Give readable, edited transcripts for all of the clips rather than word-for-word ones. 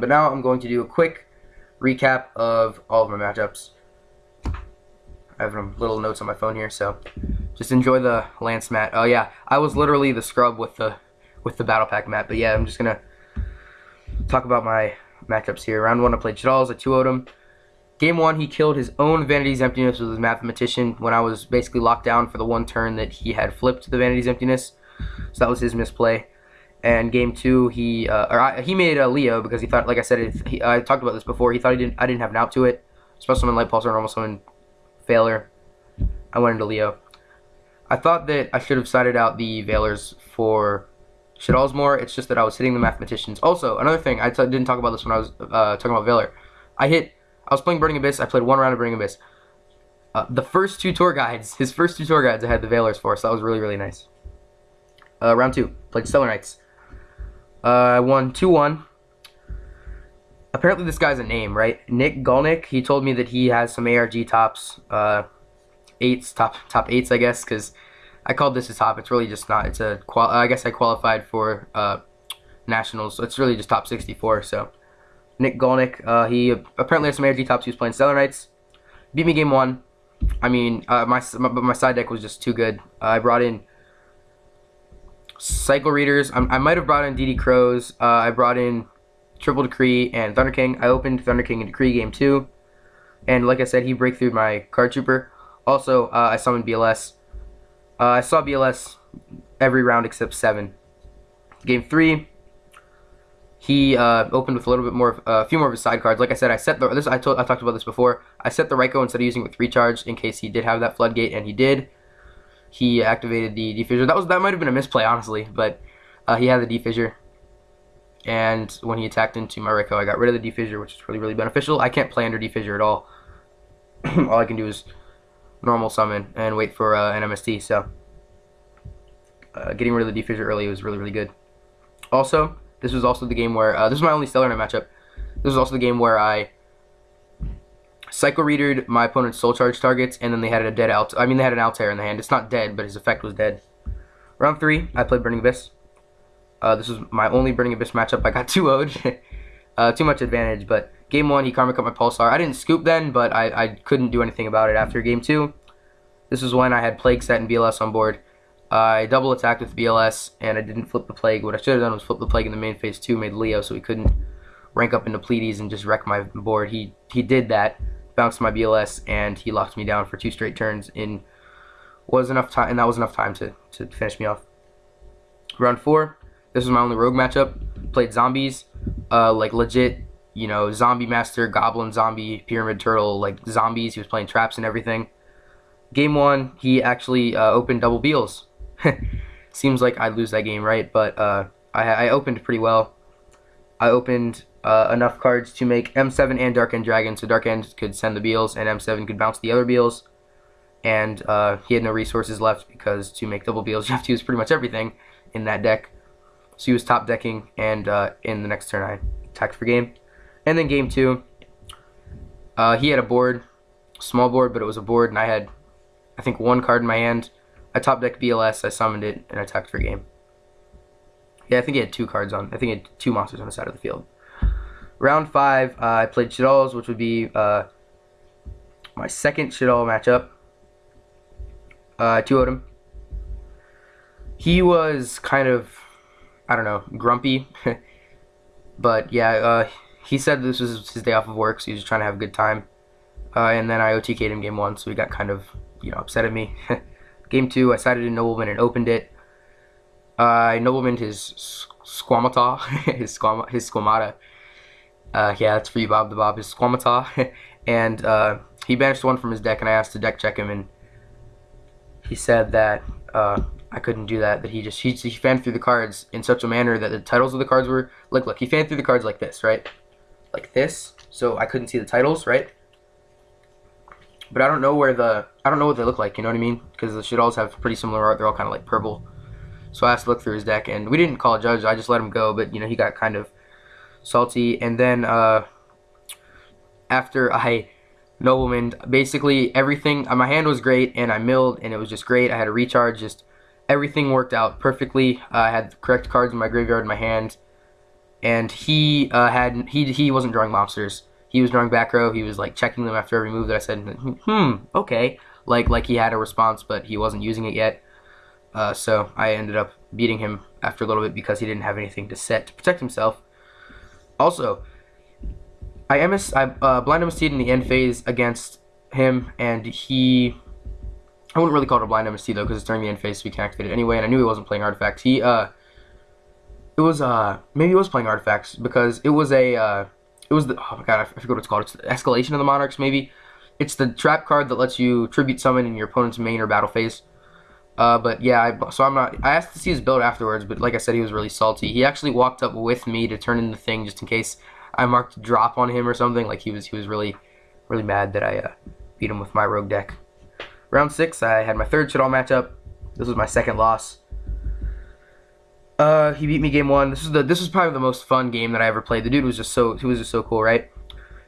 But now I'm going to do a quick recap of all of my matchups. I have some little notes on my phone here, so just enjoy the Lance mat. Oh yeah, I was literally the scrub with the battle pack mat. But yeah, I'm just gonna talk about my matchups here. Round 1, I played Charles. I 2-0'd him. Game 1, he killed his own Vanity's Emptiness with his Mathematician when I was basically locked down for the one turn that he had flipped the Vanity's Emptiness. So that was his misplay. And Game 2, he made a Leo because he thought, like I said, I talked about this before. He thought I didn't have an out to it. Special Summon, Light Pulse, or Normal Summon, Failure. I went into Leo. I thought that I should have sided out the Veilers for Shadal's more. It's just that I was hitting the Mathematicians. Also, another thing, I didn't talk about this when I was talking about Veiler. I was playing Burning Abyss. I played one round of Burning Abyss. The first two tour guides, his first two tour guides, I had the Veilers for, so that was really, really nice. Round 2, played Stellar Knights. I won 2-1. Apparently this guy's a name, right? Nick Golnick. He told me that he has some ARG tops, top 8s, I guess, because I called this a top. It's really just not. It's a I guess I qualified for nationals, so it's really just top 64. So Nick Golnick, he apparently has some ARG tops. He was playing Stellar Knights. Beat me game 1. I mean, my side deck was just too good. I brought in Cycle Readers. I might have brought in DD Crows. I brought in Triple Decree and Thunder King. I opened Thunder King and Decree game 2. And like I said, he break through my Card Trooper. Also, I summoned BLS. I saw BLS every round except 7. Game 3, he opened with a little bit more, a few more of his side cards. Like I said, I talked about this before. I set the Raikou instead of using it with Recharge in case he did have that Floodgate, and he did. He activated the Defissure. That might have been a misplay, honestly, but he had the Defissure. And when he attacked into my Raikou, I got rid of the Defissure, which is really, really beneficial. I can't play under Defissure at all. All I can do is normal summon and wait for an MST. So getting rid of the Defissure early was really, really good. Also, this was also the game where this was my only Stellar Knight matchup. This was also the game where I Psycho Readered my opponent's Soul Charge targets, and then they had a dead Altair. I mean, they had an Altair in the hand. It's not dead, but his effect was dead. Round 3, I played Burning Abyss. This was my only Burning Abyss matchup. I got 2-0'd. Too much advantage, but game 1, he karma cut my Pulsar. I didn't scoop then, but I couldn't do anything about it after game 2. This was when I had Plague Set and BLS on board. I double attacked with BLS, and I didn't flip the Plague. What I should have done was flip the Plague in the main phase 2, made Leo, so he couldn't rank up into Pleiades and just wreck my board. He did that, bounced my BLS, and he locked me down for 2 straight turns and that was enough time to finish me off. Round 4, this was my only rogue matchup. Played zombies, like legit, you know, zombie master, goblin zombie, pyramid turtle, like zombies. He was playing traps and everything. Game 1, he actually opened double Beals. Seems like I'd lose that game, right? But I opened pretty well. I opened enough cards to make M7 and Dark End Dragon, so Dark End could send the Beals and M7 could bounce the other Beals. And he had no resources left because to make double Beals you have to use pretty much everything in that deck. So he was top decking, and in the next turn I attacked for game. And then game 2, he had a board, small board, but it was a board, and I had, I think, 1 card in my hand. I top decked BLS, I summoned it, and attacked for game. Yeah, I think he had 2 cards on. I think he had 2 monsters on the side of the field. Round 5, I played Shadal's, which would be my second Shadal matchup. I 2-0'd him. He was kind of, I don't know, grumpy. But yeah, he said this was his day off of work, so he was trying to have a good time. And then I OTK'd him game 1, so he got kind of, you know, upset at me. Game 2, I sided in Nobleman and opened it. I Noblemaned his Squamata, his Squamata. Yeah, that's for you, Bob the Bob, his Squamata. And he banished 1 from his deck, and I asked to deck check him, and he said that I couldn't do that, he fanned through the cards in such a manner that the titles of the cards were, look, he fanned through the cards like this, right? Like this, so I couldn't see the titles, right? But I don't know what they look like, you know what I mean? Because the Shadals have pretty similar art, they're all kind of like purple. So I asked to look through his deck, and we didn't call a judge, I just let him go, but, you know, he got kind of salty. And then after I Nobleman, basically everything, my hand was great, and I milled, and it was just great. I had a recharge, just everything worked out perfectly. I had the correct cards in my graveyard in my hand, and he wasn't drawing monsters. He was drawing back row. He was like checking them after every move that I said, okay, like he had a response, but he wasn't using it yet. So I ended up beating him after a little bit because he didn't have anything to set to protect himself. Also, I blind MST'd in the end phase against him, and I wouldn't really call it a blind MST though, because it's during the end phase, so we can activate it anyway. And I knew he wasn't playing artifacts. Maybe he was playing artifacts because it was oh my god, I forget what it's called. It's the Escalation of the Monarchs, maybe. It's the trap card that lets you tribute summon in your opponent's main or battle phase. But yeah, I asked to see his build afterwards, but like I said, he was really salty. He actually walked up with me to turn in the thing just in case I marked drop on him or something. Like he was really mad that I beat him with my rogue deck. Round 6, I had my third Shaddoll matchup. This was my second loss. He beat me game 1. This was probably the most fun game that I ever played. The dude was just so cool, right?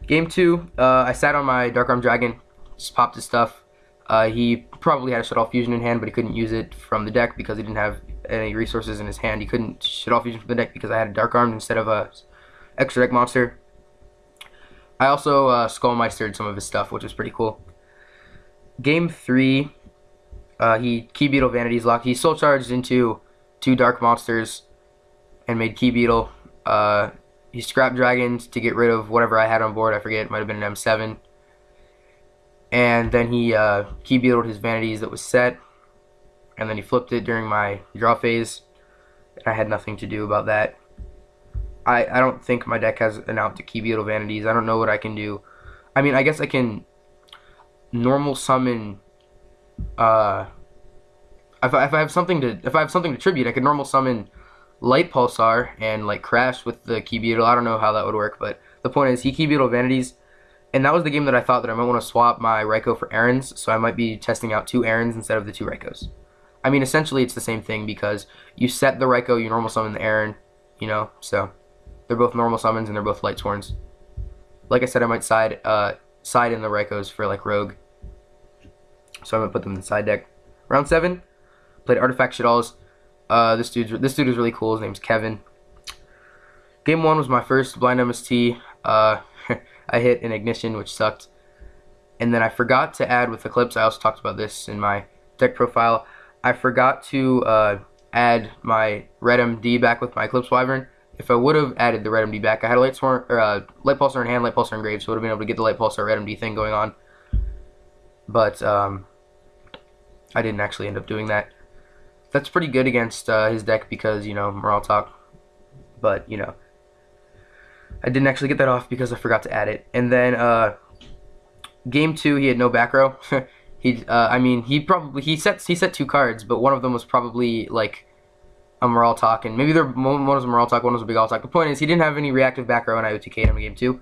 Game 2, I sat on my Dark Arm Dragon, just popped his stuff. He probably had a Shaddoll Fusion in hand, but he couldn't use it from the deck because he didn't have any resources in his hand. He couldn't Shaddoll Fusion from the deck because I had a Dark Arm instead of a extra deck monster. I also Skullmeistered some of his stuff, which was pretty cool. Game 3, he Key Beetle Vanities locked. He soul charged into 2 dark monsters and made Key Beetle. He scrapped dragons to get rid of whatever I had on board. I forget, it might have been an M7. And then he Key Beetled his Vanities that was set. And then he flipped it during my draw phase. And I had nothing to do about that. I don't think my deck has an out to Key Beetle Vanities. I don't know what I can do. I mean, I guess I can normal summon if I have something to tribute, I could normal summon Light Pulsar and like crash with the Key Beetle. I don't know how that would work, but the point is he Key Beetle Vanities, and that was the game that I thought that I might want to swap my Raikou for Errands, so I might be testing out 2 Errands instead of the 2 Raikous. I mean, essentially it's the same thing because you set the Raikou, you normal summon the Errand, you know, so they're both normal summons and they're both Light Sworns. Like I said, I might side in the Raikous for like Rogue, so I'm gonna put them in the side deck. Round 7, played Artifact Shaddolls. This dude is really cool. His name's Kevin. Game 1 was my first blind MST. I hit an Ignition, which sucked, and then I forgot to add with Eclipse. I also talked about this in my deck profile. I forgot to add my Red MD back with my Eclipse Wyvern. If I would have added the Red MD back, I had a Light Pulsar in hand, Light Pulsar in grave, so I would have been able to get the Light Pulsar Red MD thing going on. But I didn't actually end up doing that. That's pretty good against his deck because, you know, Morale Talk. But, you know, I didn't actually get that off because I forgot to add it. And then game 2, he had no back row. I mean, he set 2 cards, but one of them was probably like a Morale Talk, and maybe one was a Morale Talk, one was a Big All Talk. The point is, he didn't have any reactive back row, and I OTK'd him in game 2.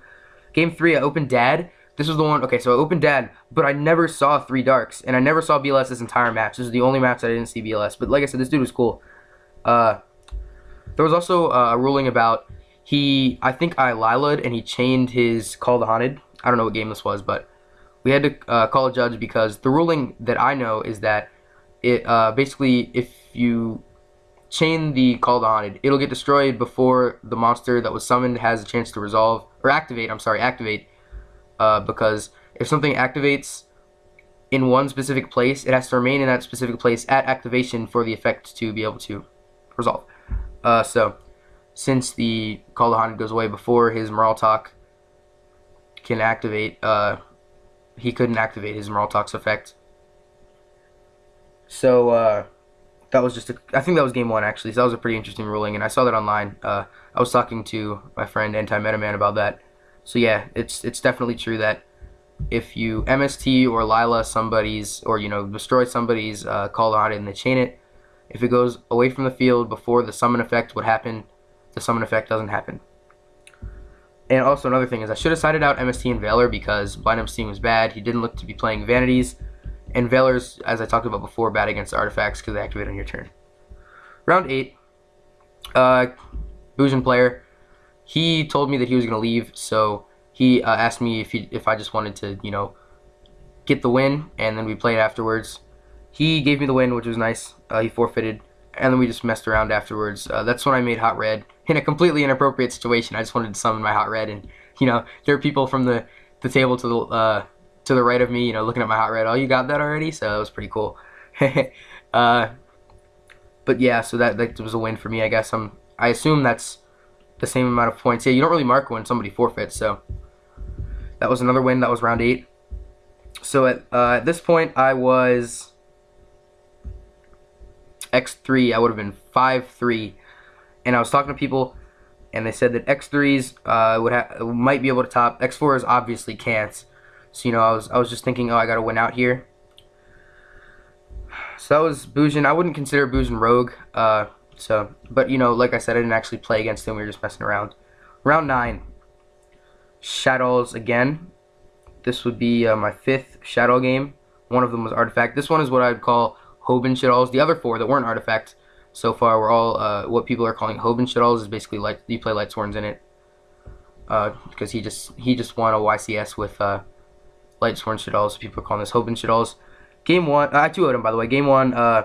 Game 3, I opened Dad. This was the one, okay, so I opened Dad, but I never saw 3 Darks, and I never saw BLS this entire match. This was the only match that I didn't see BLS, but like I said, this dude was cool. There was also a ruling about, I think I Lila'd, and he chained his Call the Haunted. I don't know what game this was, but we had to call a judge because the ruling that I know is that it basically, if you chain the Call the Haunted, it'll get destroyed before the monster that was summoned has a chance to resolve, or activate, because if something activates in one specific place, it has to remain in that specific place at activation for the effect to be able to resolve. So, since the Call the Haunted goes away before his Morale Talk can activate, he couldn't activate his Morale Talk's effect. So, that was I think that was game 1 actually, so that was a pretty interesting ruling, and I saw that online. I was talking to my friend Anti-Metaman about that. So yeah, it's definitely true that if you MST or Lila somebody's, or you know, destroy somebody's Call the Haunted and they chain it, if it goes away from the field before the summon effect would happen, the summon effect doesn't happen. And also another thing is I should have sided out MST and Valor because blind MST was bad. He didn't look to be playing Vanities, and Valor's, as I talked about before, bad against artifacts because they activate on your turn. Round 8, Bujin player. He told me that he was going to leave, so he asked me if I just wanted to, you know, get the win, and then we played afterwards. He gave me the win, which was nice. He forfeited, and then we just messed around afterwards. That's when I made Hot Red, in a completely inappropriate situation. I just wanted to summon my hot red, and there are people from the table to the right of me, looking at my hot red. Oh, you got that already? So that was pretty cool. uh, but yeah, so that was a win for me. I guess I assume that's the same amount of points. Yeah, you don't really mark when somebody forfeits, so that was another win. That was round 8. So at this point, I was X3. I would have been 5-3, and I was talking to people, and they said that X3s might be able to top. X4s obviously can't. So I was just thinking, oh, I got to win out here. So that was Boujin. I wouldn't consider Boujin rogue. But like I said, I didn't actually play against him. We were just messing around. Round 9. Shadows again. This would be my 5th Shadow game. One of them was Artifact. This one is what I'd call Hoban Shadows. The other 4 that weren't Artifact so far were all what people are calling Hoban Shadows. Is basically like you play Light Sworns in it. Because he just won a YCS with Light Sworn Shadows. People are calling this Hoban Shadows. Game 1, I 2-0'd him, by the way. Game 1,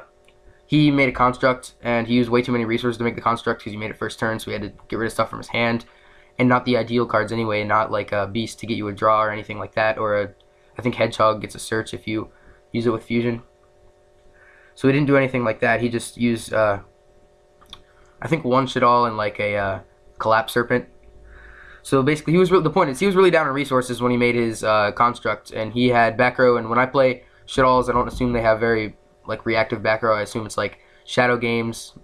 he made a construct, and he used way too many resources to make the construct because he made it first turn, so he had to get rid of stuff from his hand. And not the ideal cards anyway, not like a Beast to get you a draw or anything like that, or I think Hedgehog gets a search if you use it with Fusion. So he didn't do anything like that. He just used, I think, 1 Shaddoll and like a Collapse Serpent. So basically, the point is he was really down on resources when he made his construct, and he had back row. And when I play Shaddolls, I don't assume they have very like reactive back row. I assume it's like Shadow Games,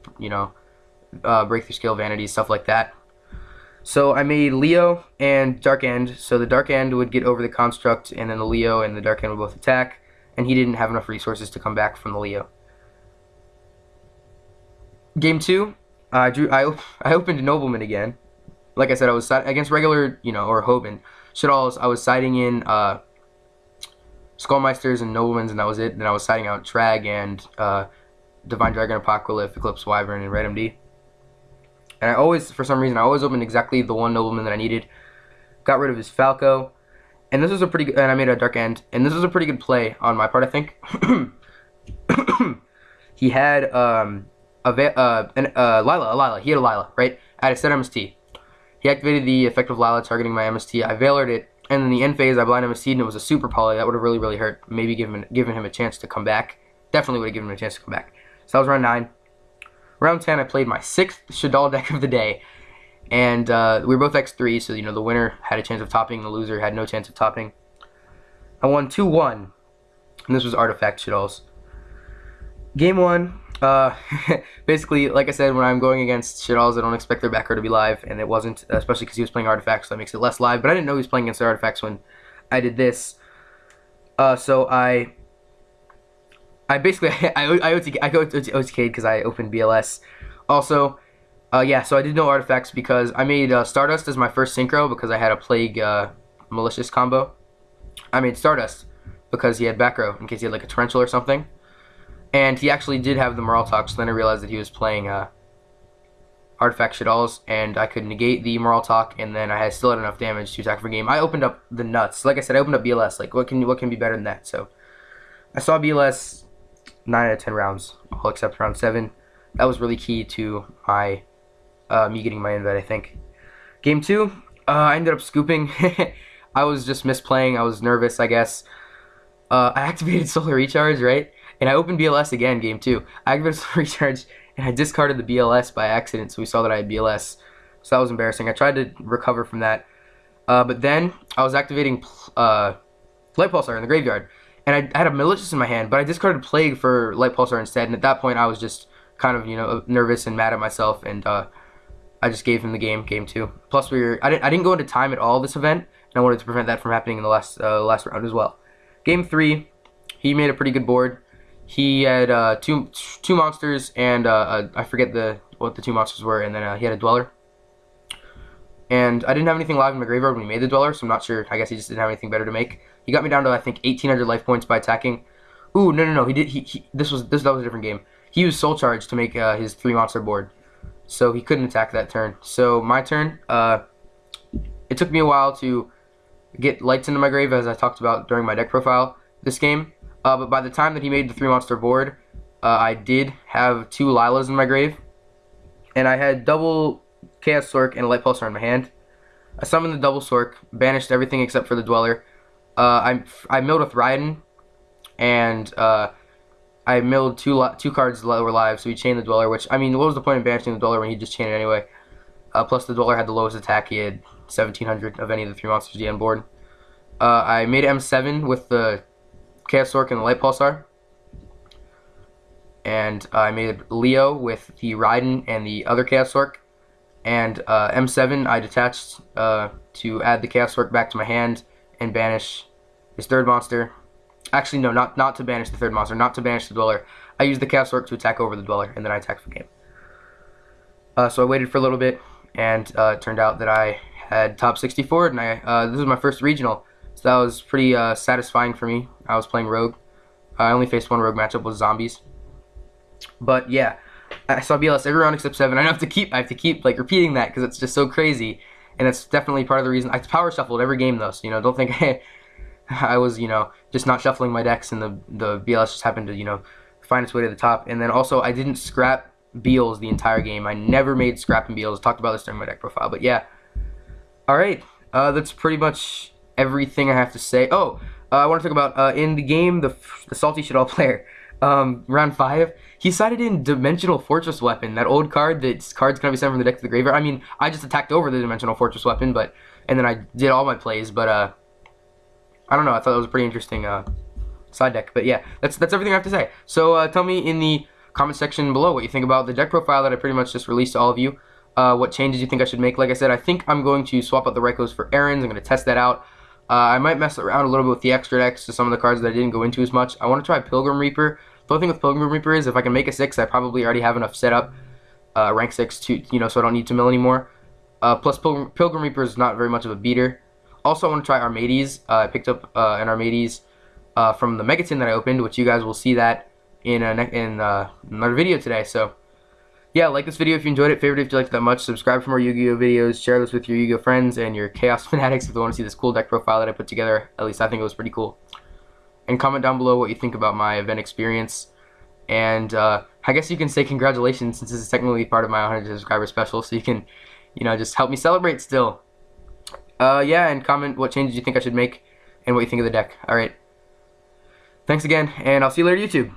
Breakthrough Scale Vanities, stuff like that. So I made Leo and Dark End. So the Dark End would get over the construct, and then the Leo and the Dark End would both attack. And he didn't have enough resources to come back from the Leo. Game 2, I opened Nobleman again. Like I said, I was against regular, or Hoban Shaddolls. I was siding in Skullmeisters and Noblemans, and that was it. Then I was siding out Trag and Divine Dragon Apocalypse, Eclipse Wyvern, and Red MD. And I always, for some reason, I always opened exactly the one Nobleman that I needed. Got rid of his Falco, and this was a pretty good. And I made a Dark End, and this was a pretty good play on my part, I think. He had Lila. He had a Lila, right? I had a set MST. He activated the effect of Lila targeting my MST. I Veilered it, and in the end phase, I blind MST'd, and it was a super poly. That would have really, really hurt. Maybe given him a chance to come back. Definitely would have given him a chance to come back. So that was round 9. Round 10, I played my 6th Shaddoll deck of the day, and we were both X3, so the winner had a chance of topping, the loser had no chance of topping. I won 2-1, and this was Artifact Shaddolls. Game 1. Basically, like I said, when I'm going against Shaddolls, I don't expect their back row to be live, and it wasn't, especially because he was playing Artifacts, so that makes it less live. But I didn't know he was playing against the Artifacts when I did this. So I basically I go to OTK because I opened BLS. Also, yeah, so I did no Artifacts because I made Stardust as my first synchro because I had a Plague Malicious combo. I made Stardust because he had back row in case he had like a Torrential or something. And he actually did have the Morale Talk, so then I realized that he was playing Artifact Shaddolls, and I could negate the Morale Talk, and then I still had enough damage to attack for game. I opened up the nuts. Like I said, I opened up BLS. Like, what can be better than that? So I saw BLS 9 out of 10 rounds, all except round 7. That was really key to my me getting my invite, I think. Game 2, I ended up scooping. I was just misplaying. I was nervous, I guess. I activated Solar Recharge, right? And I opened BLS again, game 2. I activated Solar Recharge, and I discarded the BLS by accident, so we saw that I had BLS. So that was embarrassing. I tried to recover from that. But then I was activating Light Pulsar in the graveyard. And I had a Malicious in my hand, but I discarded Plague for Light Pulsar instead. And at that point, I was just kind of, nervous and mad at myself. And I just gave him the game 2. Plus, I didn't go into time at all this event, and I wanted to prevent that from happening in the last round as well. Game 3, he made a pretty good board. He had two monsters, and I forget what the 2 monsters were, and then he had a Dweller. And I didn't have anything live in my graveyard when he made the Dweller, so I'm not sure. I guess he just didn't have anything better to make. He got me down to, I think, 1,800 life points by attacking. Ooh, no. That was a different game. He used Soul Charge to make his 3 monster board, so he couldn't attack that turn. So my turn, it took me a while to get lights into my grave, as I talked about during my deck profile this game. But by the time that he made the 3 monster board, I did have 2 Lilas in my grave, and I had double Chaos Sork, and a Light Pulsar in my hand. I summoned the double Sork, banished everything except for the Dweller. I milled a Thryden, and I milled two cards lower live, so he chained the Dweller, which, I mean, what was the point of banishing the Dweller when he just chained it anyway? Plus, the Dweller had the lowest attack. He had 1,700 of any of the 3 monsters he had on board. I made M7 with the Chaos Sork and the Light Pulsar. And I made Leo with the Raiden and the other Chaos Sork. And M7 I detached to add the Chaos Sork back to my hand and banish his third monster. Actually, no, not to banish the third monster, not to banish the Dweller. I used the Chaos Sork to attack over the Dweller, and then I attacked for game. So I waited for a little bit, and it turned out that I had top 64, and this was my first regional, so that was pretty satisfying for me. I was playing Rogue. I only faced one Rogue matchup with zombies. But yeah, I saw BLS every round except 7. I have to keep like repeating that because it's just so crazy, and that's definitely part of the reason. I power shuffled every game though, so don't think I was just not shuffling my decks, and the BLS just happened to find its way to the top. And then also I didn't scrap Beals the entire game. I never made scrapping Beals. I talked about this during my deck profile, but yeah. All right, that's pretty much everything I have to say. Oh, I want to talk about in the game the Salty Shit All player. Round 5, he sided in Dimensional Fortress Weapon, that old card that's cards can be sent from the deck to the graveyard. I mean, I just attacked over the Dimensional Fortress Weapon, and then I did all my plays, but I don't know, I thought that was a pretty interesting side deck. But yeah, that's everything I have to say. So tell me in the comment section below what you think about the deck profile that I pretty much just released to all of you. What changes you think I should make. Like I said, I think I'm going to swap out the Rykos for Errands. I'm going to test that out. I might mess around a little bit with the extra decks to some of the cards that I didn't go into as much. I want to try Pilgrim Reaper. The only thing with Pilgrim Reaper is if I can make a 6, I probably already have enough set up, rank 6 to so I don't need to mill anymore. Plus Pilgrim Reaper is not very much of a beater. Also, I want to try Armades. I picked up an Armades from the Megaton that I opened, which you guys will see that in another video today. So yeah, like this video if you enjoyed it, favorite if you liked it that much, subscribe for more Yu-Gi-Oh videos, share this with your Yu-Gi-Oh friends and your Chaos fanatics if they want to see this cool deck profile that I put together. At least I think it was pretty cool. And comment down below what you think about my event experience. And I guess you can say congratulations since this is technically part of my 100 subscriber special, so you can, just help me celebrate still. Yeah, and comment what changes you think I should make and what you think of the deck. Alright. Thanks again, and I'll see you later, YouTube.